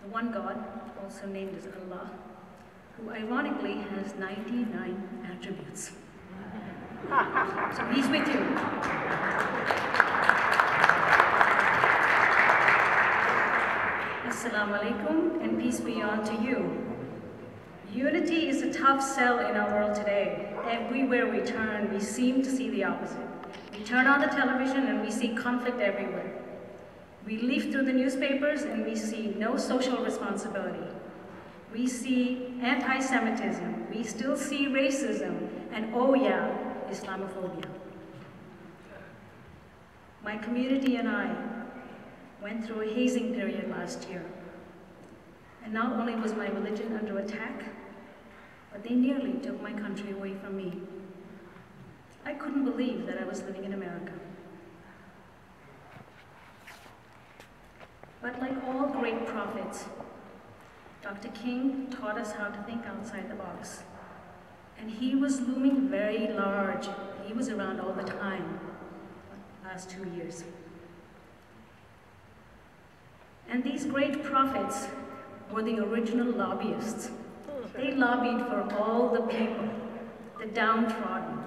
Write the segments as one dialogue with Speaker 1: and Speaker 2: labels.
Speaker 1: the one God, also named as Allah, who ironically has 99 attributes. So he's with you. Assalamu alaikum, and peace be unto you. Unity is a tough sell in our world today. Everywhere we turn, we seem to see the opposite. We turn on the television and we see conflict everywhere. We leaf through the newspapers and we see no social responsibility. We see anti-Semitism. We still see racism. And oh yeah, Islamophobia. My community and I went through a hazing period last year. And not only was my religion under attack, but they nearly took my country away from me. I couldn't believe that I was living in America. But like all great prophets, Dr. King taught us how to think outside the box. And he was looming very large. He was around all the time, last 2 years. And these great prophets were the original lobbyists. They lobbied for all the people, the downtrodden.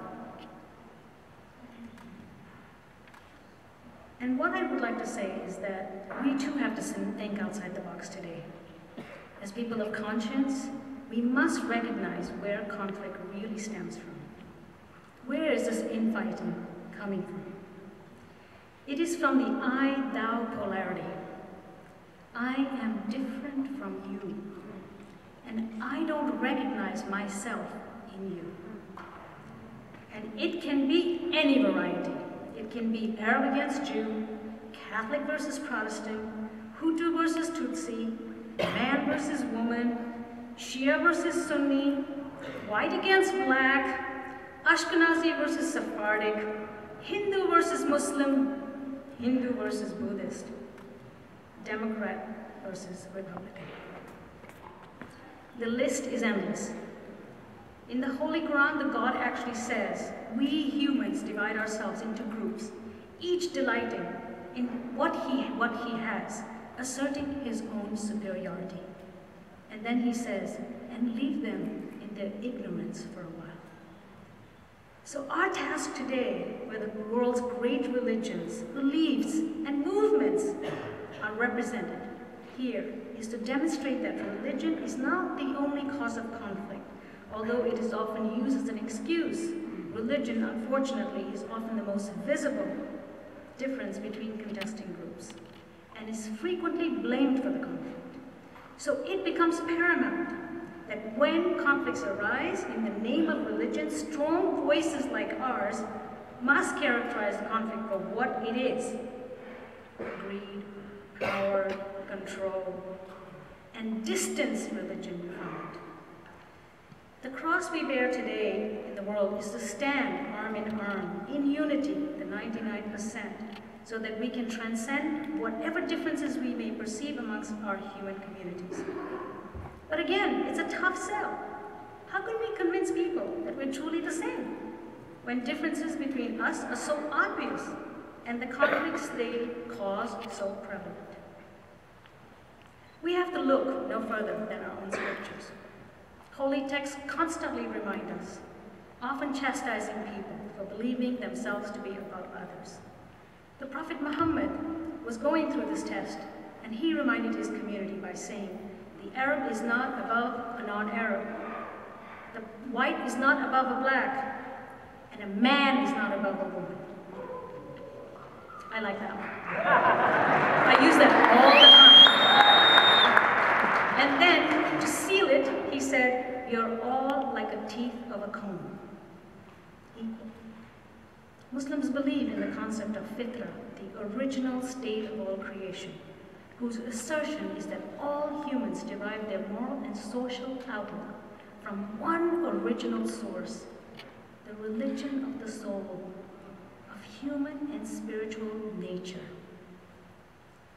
Speaker 1: And what I would like to say is that we too have to think outside the box today. As people of conscience, we must recognize where conflict really stems from. Where is this infighting coming from? It is from the I-thou polarity. I am different from you, and I don't recognize myself in you. And it can be any variety. It can be Arab against Jew, Catholic versus Protestant, Hutu versus Tutsi, man versus woman, Shia versus Sunni, white against black, Ashkenazi versus Sephardic, Hindu versus Muslim, Hindu versus Buddhist, Democrat versus Republican. The list is endless. In the Holy Quran, the God actually says, we humans divide ourselves into groups, each delighting in what he has, asserting his own superiority. And then he says, and leave them in their ignorance for a while. So our task today, where the world's great religions, beliefs, and movements are represented here, is to demonstrate that religion is not the only cause of conflict. Although it is often used as an excuse, religion, unfortunately, is often the most visible difference between contesting groups and is frequently blamed for the conflict. So it becomes paramount that when conflicts arise in the name of religion, strong voices like ours must characterize the conflict for what it is: greed, power, control, and distance religion from it. The cross we bear today in the world is to stand arm in arm, in unity, the 99%, so that we can transcend whatever differences we may perceive amongst our human communities. But again, it's a tough sell. How can we convince people that we're truly the same when differences between us are so obvious and the conflicts they cause so prevalent? We have to look no further than our own scriptures. Holy texts constantly remind us, often chastising people for believing themselves to be above others. The Prophet Muhammad was going through this test, and he reminded his community by saying, the Arab is not above a non-Arab, the white is not above a black, and a man is not above a woman. I like that one. I use that all the time. And then, to seal it, he said, you're all like the teeth of a comb, equal. Muslims believe in the concept of fitra, the original state of all creation, whose assertion is that all humans derive their moral and social outlook from one original source, the religion of the soul, of human and spiritual nature.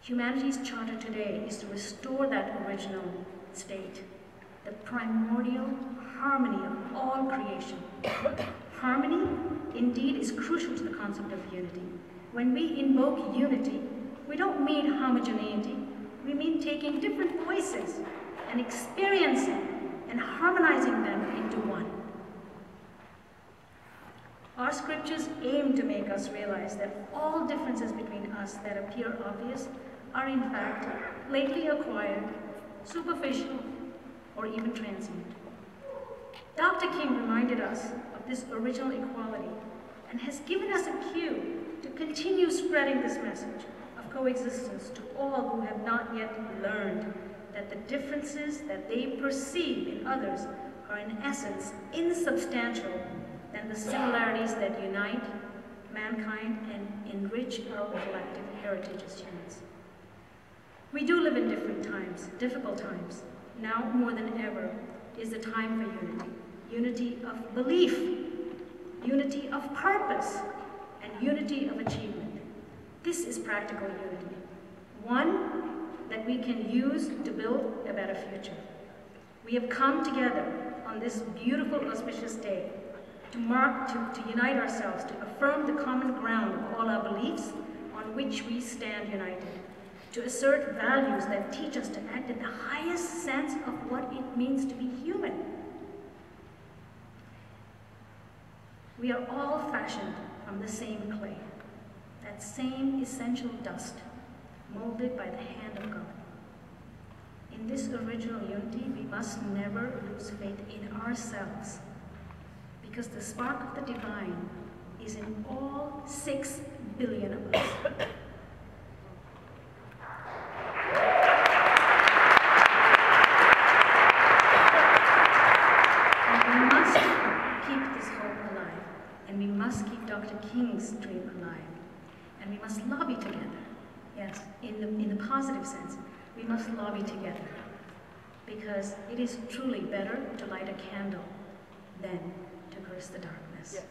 Speaker 1: Humanity's charter today is to restore that original state, the primordial harmony of all creation. Harmony, indeed, is crucial to the concept of unity. When we invoke unity, we don't mean homogeneity we mean taking different voices and experiencing and harmonizing them into one. Our scriptures aim to make us realize that all differences between us that appear obvious are in fact lately acquired, superficial, or even transient. Dr. King reminded us of this original equality and has given us a cue to continue spreading this message of coexistence to all who have not yet learned that the differences that they perceive in others are in essence insubstantial than the similarities that unite mankind and enrich our collective heritage as humans. We do live in different times, difficult times. Now more than ever is the time for unity. Unity of belief, unity of purpose, and unity of achievement. This is practical unity. One that we can use to build a better future. We have come together on this beautiful, auspicious day to unite ourselves, to affirm the common ground of all our beliefs on which we stand united, to assert values that teach us to act in the highest sense of what it means to be human. We are all fashioned from the same clay, that same essential dust, molded by the hand of God. In this original unity, we must never lose faith in ourselves, because the spark of the divine is in all 6 billion of us. And we must keep this hope alive, and we must keep Dr. King's dream alive, and we must lobby together. Yes, in the positive sense, we must lobby together, because it is truly better to light a candle than to curse the darkness. Yeah.